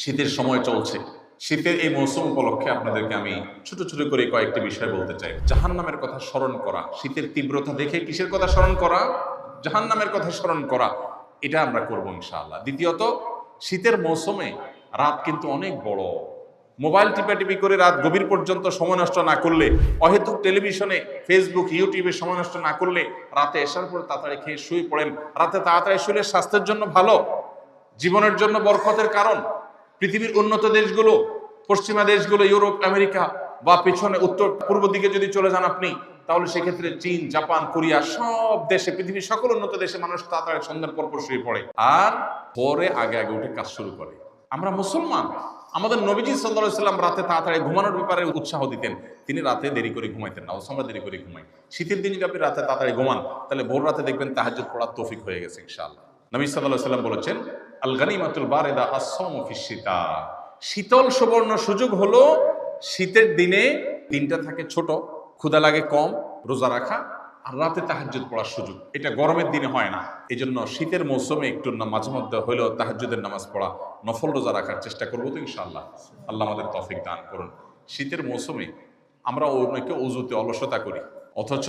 শীতের সময় চলছে। শীতের এই মৌসুম উপলক্ষে আপনাদেরকে আমি ছোট ছোট করে কয়েকটি বিষয় বলতে চাই। জাহান্নামের কথা স্মরণ করা, শীতের তীব্রতা দেখে কিসের কথা স্মরণ করা? জাহান্নামের কথা স্মরণ করা। এটা আমরা করবো ইনশাআল্লাহ। দ্বিতীয়ত, শীতের মৌসুমে রাত কিন্তু অনেক বড়। মোবাইল টিপাটিপি করে রাত গভীর পর্যন্ত সময় নষ্ট না করলে, অহেতুক টেলিভিশনে, ফেসবুক, ইউটিউবে সময় নষ্ট না করলে, রাতে এসার পর তাড়াতাড়ি খেয়ে শুয়ে পড়েন। রাতে তাড়াতাড়ি শুলে স্বাস্থ্যের জন্য ভালো, জীবনের জন্য বরকতের কারণ। পৃথিবীর উন্নত দেশগুলো, পশ্চিমা দেশগুলো, ইউরোপ, আমেরিকা বা পেছনে উত্তর পূর্ব দিকে যদি চলে যান আপনি, তাহলে সেক্ষেত্রে চীন, জাপান, কোরিয়া, সব দেশে, পৃথিবীর সকল উন্নত দেশে মানুষ তাড়াতাড়ি সন্ধ্যার পর শুয়ে পড়ে আর পরে আগে আগে উঠে কাজ শুরু করে। আমরা মুসলমান, আমাদের নবীজি সাল্লাল্লাহু আলাইহি সাল্লাম রাতে তাড়াতাড়ি ঘুমানোর ব্যাপারে উৎসাহ দিতেন। তিনি রাতে দেরি করে ঘুমাইতেন না, আমরা দেরি করে ঘুমাই। শীতের দিন যদি আপনি রাতে তাড়াতাড়ি ঘুমান, তাহলে ভোর রাতে দেখবেন তাহাজ্জুদ পড়ার তৌফিক হয়ে গেছে ইনশাআল্লাহ। নবী সাল্লাল্লাহু আলাইহি সাল্লাম বলেছেন, আল গানিমাতুল বারিদা আস-সাওমু ফিশ শিতা। শীতল সুবর্ণ সুযোগ হলো শীতের দিনে দিনটা থাকে ছোট, ক্ষুধা লাগে কম, রোজা রাখা আর রাতে তাহাজ্জুদ পড়ার সুযোগ। এটা গরমের দিনে হয় না। এই জন্য শীতের মৌসুমে একটু মাঝে মধ্যে হলেও তাহাজ্জুদের নামাজ পড়া, নফল রোজা রাখার চেষ্টা করবো তো ইনশাআল্লাহ। আল্লাহ আমাদের তৌফিক দান করুন। শীতের মৌসুমে আমরা অনেকে অজুতে অলসতা করি, অথচ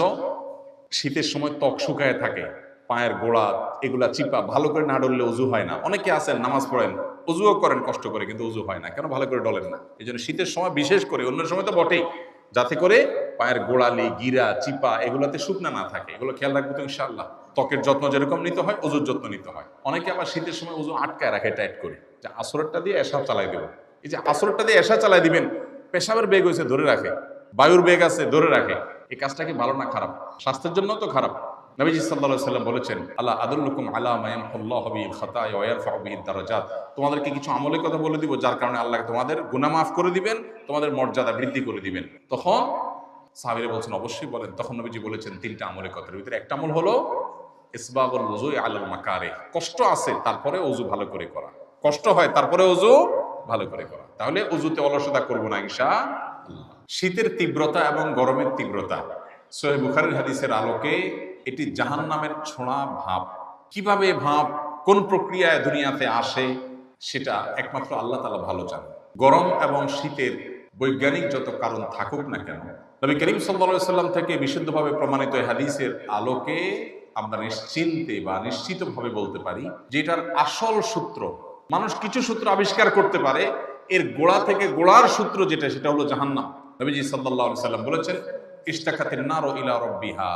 শীতের সময় ত্বক শুকায় থাকে, পায়ের গোড়া এগুলা চিপা, ভালো করে না ডললে অজু হয় না। অনেকে আছেন নামাজ পড়েন, অজুও করেন কষ্ট করে, কিন্তু অজু হয় না কেন? ভালো করে ডলেন না। এই জন্য শীতের সময় বিশেষ করে, অন্য সময় তো বটেই, যাতে করে পায়ের গোড়ালি, গিরা, চিপা এগুলাতে শুকনা না থাকে, এগুলো খেয়াল রাখবো তো ইনশাআল্লাহ। ত্বকের যত্ন যেরকম নিতে হয়, অজুর যত্ন নিতে হয়। অনেকে আবার শীতের সময় অজু আটকায় রাখে টাইট করে, যে আসরেরটা দিয়ে এসা চালাই দেবো। এই যে আসরেরটা দিয়ে এসা চালাই দিবেন, পেশাবের বেগ হয়েছে ধরে রাখে, বায়ুর বেগ আছে ধরে রাখে। এই কাজটা কি ভালো না খারাপ? স্বাস্থ্যের জন্য তো খারাপ। নবীজি সাল্লাল্লাহু আলাইহি সাল্লাম বলেছেন, আল্লাহ আদুল্লুকুম আলা মা ইয়ামহুল্লাহু বিহিল খাতায়া ওয়া ইয়ারফাউ বিহিদ দারাজাত। তোমাদেরকে কিছু আমলের কথা বলে দিব, যার কারণে আল্লাহ তোমাদের গুনাহ মাফ করে দিবেন, তোমাদের মর্যাদা বৃদ্ধি করে দিবেন। তখন সাহাবীরা বলছেন, অবশ্যই বলেন। তখন নবীজি বলেছেন তিনটা আমলের কথা। ভিতরে একটা আমল হলো ইসবাগুল ওযুই আলাল মাকারিহ। কষ্ট আছে তারপরে ওযু ভালো করে করা, কষ্ট হয় তারপরে ওযু ভালো করে করা। তাহলে ওযুতে অলসতা করব না ইনশাআল্লাহ। শীতের তীব্রতা এবং গরমের তীব্রতা, সহিহ বুখারীর হাদিসের আলোকে এটি জাহান্নামের ছোঁয়া ভাব। কিভাবে ভাব, কোন প্রক্রিয়ায় দুনিয়াতে আসে, সেটা একমাত্র আল্লাহ তাআলা ভালো জানেন। গরম এবং শীতের বৈজ্ঞানিক যত কারণ থাকুক না কেন, নবী করিম সাল্লাল্লাহু আলাইহি সাল্লাম থেকে বিশুদ্ধভাবে প্রমাণিত হাদিসের আলোকে আমরা নিশ্চিন্তে বা নিশ্চিতভাবে বলতে পারি যে এটার আসল সূত্র, মানুষ কিছু সূত্র আবিষ্কার করতে পারে, এর গোড়া থেকে গোড়ার সূত্র যেটা, সেটা হলো জাহান্নাম। নবীজি সাল্লাল্লাহু আলাইহি সাল্লাম বলেছেন, ইশতাকাতিন নারু ইলা রাব্বিহা।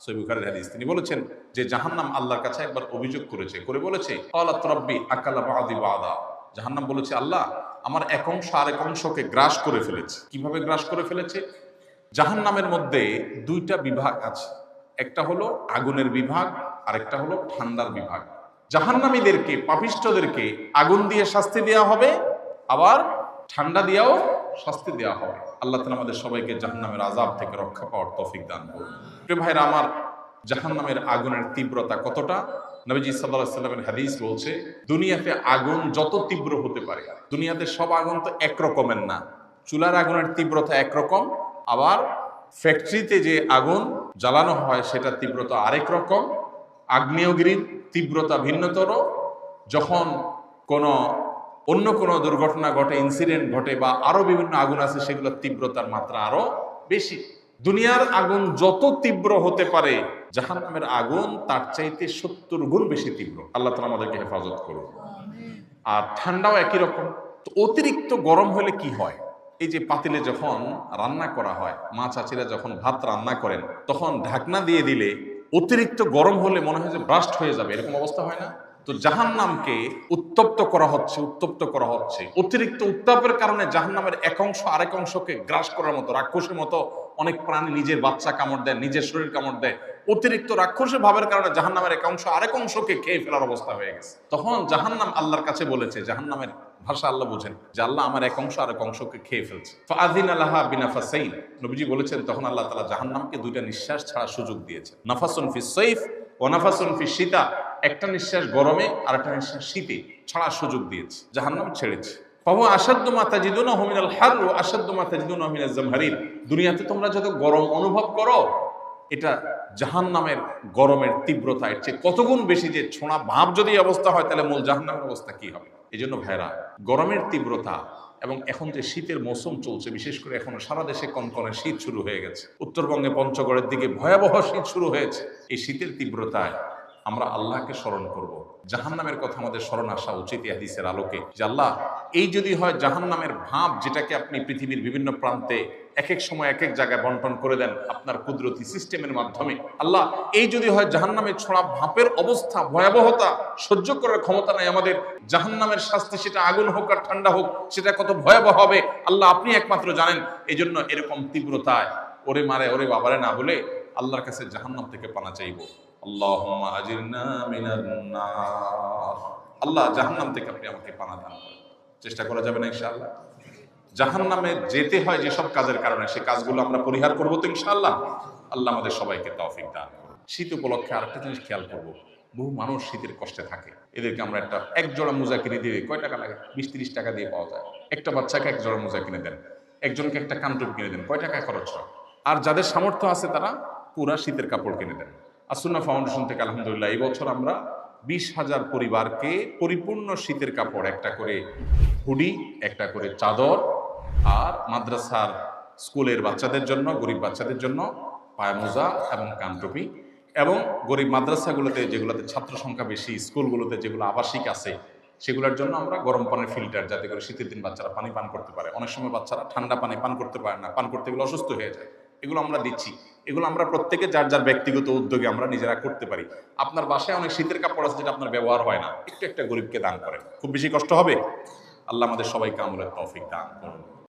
সহিহ বুখারীর হাদিস। তিনি বলেছেন যে জাহান্নাম আল্লাহর কাছে একবার অভিযোগ করেছে, করে বলেছে, ক্বালাত রাব্বি আকালা বা'দি বা'দা। জাহান্নাম বলেছে, আল্লাহ আমার এক অংশ আরেক অংশকে গ্রাস করে ফেলেছে। কিভাবে গ্রাস করে ফেলেছে? জাহান্নামের মধ্যে দুইটা বিভাগ আছে, একটা হলো আগুনের বিভাগ, আরেকটা হলো ঠান্ডার বিভাগ। জাহান্নামীদেরকে, পাপিষ্ঠদেরকে আগুন দিয়ে শাস্তি দেওয়া হবে, আবার ঠান্ডা দিয়েও শাস্তি দেওয়া হবে। আল্লাহ তাআলা আমাদের সবাইকে জাহান্নামের আযাব থেকে রক্ষা পাওয়ার তৌফিক দান করুন। প্রিয় ভাইরা আমার, জাহান্নামের আগুনের তীব্রতা কতটা? নবীজি সাল্লাল্লাহু আলাইহি সাল্লামের হাদিস বলছে, দুনিয়াতে আগুন যত তীব্র হতে পারে, দুনিয়াতে সব আগুন তো এক রকমের না। চুলার আগুনের তীব্রতা একরকম, আবার ফ্যাক্টরিতে যে আগুন জ্বালানো হয় সেটার তীব্রতা আরেক রকম, আগ্নেয়গিরির তীব্রতা ভিন্নতর। যখন অন্য কোনো দুর্ঘটনা ঘটে, ইনসিডেন্ট ঘটে, বা আরো বিভিন্ন আগুন আছে, সেগুলোর তীব্রতার মাত্রা আরো বেশি। দুনিয়ার আগুন যত তীব্র হতে পারে, জাহান্নামের আগুন তার চাইতে 70 গুণ বেশি তীব্র। আল্লাহ তাআলা আমাদেরকে হেফাজত করুন। আর ঠান্ডাও একই রকম। তো অতিরিক্ত গরম হলে কি হয়? এই যে পাতিলে যখন রান্না করা হয়, মা চাচিরা যখন ভাত রান্না করেন, তখন ঢাকনা দিয়ে দিলে অতিরিক্ত গরম হলে মনে হয় যে ব্রাস্ট হয়ে যাবে, এরকম অবস্থা হয় না? তো জাহান্নামকে উত্তপ্ত করা হচ্ছে। অতিরিক্ত উত্তাপের কারণে জাহান্নামের এক অংশ আরেক অংশকে গ্রাস করার মতো, রাক্ষসের মতো অনেক প্রাণী নিজের বাচ্চা কামড় দেয়, নিজের শরীর কামড় দেয়। অতিরিক্ত রাক্ষসের ভাবের কারণে জাহান্নামের এক অংশ আরেক অংশকে খেয়ে ফেলার অবস্থা হয়ে গেছে। তখন জাহান্নাম আল্লাহর কাছে বলেছে, জাহান্নামের ভাষা আল্লাহ বুঝেন, যে আল্লাহ আমার এক অংশ আরেক অংশকে খেয়ে ফেলছে। ফাআযিনা লাহা বিনাফাসাইন। নবীজি বলেছেন, তখন আল্লাহ তাআলা জাহান্নামকে দুইটা নিঃশ্বাস ছাড়া সুযোগ দিয়েছে। নাফাসুন ফিস সাইফ ওয়া নাফাসুন ফিস শিতা। একটা নিঃশ্বাস গরমে আর একটা নিঃশ্বাস শীতে ছাড়ার সুযোগ দিয়েছে। জাহান্নাম ছেড়েছে। ফাহুয়া আশাদ্দু মা তাজিদুনাহু মিনাল হার ওয়া আশাদ্দু মা তাজিদুনাহু মিনাজ জামহারির। দুনিয়াতে তোমরা যত গরম অনুভব করো, এটা জাহান্নামের গরমের তীব্রতা এর চেয়ে কতগুণ বেশি। যে ছোঁড়া ভাব যদি অবস্থা হয়, তাহলে মূল জাহান্নামের অবস্থা কি হবে? এই জন্য ভাইরা, গরমের তীব্রতা এবং এখন যে শীতের মৌসুম চলছে, বিশেষ করে এখন সারা দেশে কনকনে শীত শুরু হয়ে গেছে, উত্তরবঙ্গে পঞ্চগড়ের দিকে ভয়াবহ শীত শুরু হয়েছে। এই শীতের তীব্রতায় আমরা আল্লাহকে স্মরণ করব। জাহান্নামের কথা আমাদের স্মরণ আসা উচিত এই হাদিসের আলোকে, যে আল্লাহ, এই যদি হয় জাহান্নামের ভাব, যেটাকে আপনি পৃথিবীর বিভিন্ন প্রান্তে এক এক সময় এক এক জায়গায় বন্টন করে দেন আপনার কুদরতি সিস্টেমের মাধ্যমে, আল্লাহ, এই যদি হয় জাহান্নামের ছড়া ভাপের অবস্থা, ভয়াবহতা সহ্য করার ক্ষমতা নাই আমাদের, জাহান্নামের শাস্তি, সেটা আগুন হোক আর ঠান্ডা হোক, সেটা কত ভয়াবহ হবে আল্লাহ আপনি একমাত্র জানেন। এই জন্য এরকম তীব্রতায় ওরে মারে ওরে বাবারে না বলে আল্লাহর কাছে জাহান্নাম থেকে পানা চাইব। আল্লাহুম্মা আজিরনা মিনান নার। আল্লাহ, জাহান্নাম থেকে আপনি আমাকে পানা দান করেন। চেষ্টা করা যাবে না ইনশাআল্লাহ? জাহান্নামে যেতে হয় যেসব কাজের কারণে, সেই কাজগুলো আমরা পরিহার করবো তো ইনশাআল্লাহ? আল্লাহ আমাদের সবাইকে তৌফিক দান করুন। শীত উপলক্ষে আরেকটা জিনিস খেয়াল করবো, বহু মানুষ শীতের কষ্টে থাকে, এদেরকে আমরা এক জোড়া মোজা কিনে দিয়ে, কয় টাকা লাগে? 20-30 টাকা দিয়ে পাওয়া যায়। একটা বাচ্চাকে এক জোড়া মোজা কিনে দেন, একজনকে একটা কানটুপি কিনে দেন, কয় টাকা খরচ হয়? আর যাদের সামর্থ্য আছে তারা পুরা শীতের কাপড় কিনে দেন। আসুন্নাহ ফাউন্ডেশন থেকে আলহামদুলিল্লাহ এই বছর আমরা 20,000 পরিবারকে পরিপূর্ণ শীতের কাপড়, একটা করে হুডি, একটা করে চাদর, আর মাদ্রাসার স্কুলের বাচ্চাদের জন্য, গরিব বাচ্চাদের জন্য পায়মোজা এবং কানটুপি, এবং গরিব মাদ্রাসাগুলোতে যেগুলোতে ছাত্র সংখ্যা বেশি, স্কুলগুলোতে যেগুলো আবাসিক আছে, সেগুলোর জন্য আমরা গরম পানির ফিল্টার, যাতে করে শীতের দিন বাচ্চারা পানি পান করতে পারে। অনেক সময় বাচ্চারা ঠান্ডা পানি পান করতে পারে না, পান করতে গেলে অসুস্থ হয়ে যায়। এগুলো আমরা দিচ্ছি। এগুলো আমরা প্রত্যেকে যার যার ব্যক্তিগত উদ্যোগে আমরা নিজেরা করতে পারি। আপনার বাসায় অনেক শীতের কাপড় আছে যেটা আপনার ব্যবহার হয় না, একটু একটা গরিবকে দান করেন, খুব বেশি কষ্ট হবে। আল্লাহ আমাদের সবাইকে আমলের তৌফিক দান করুন।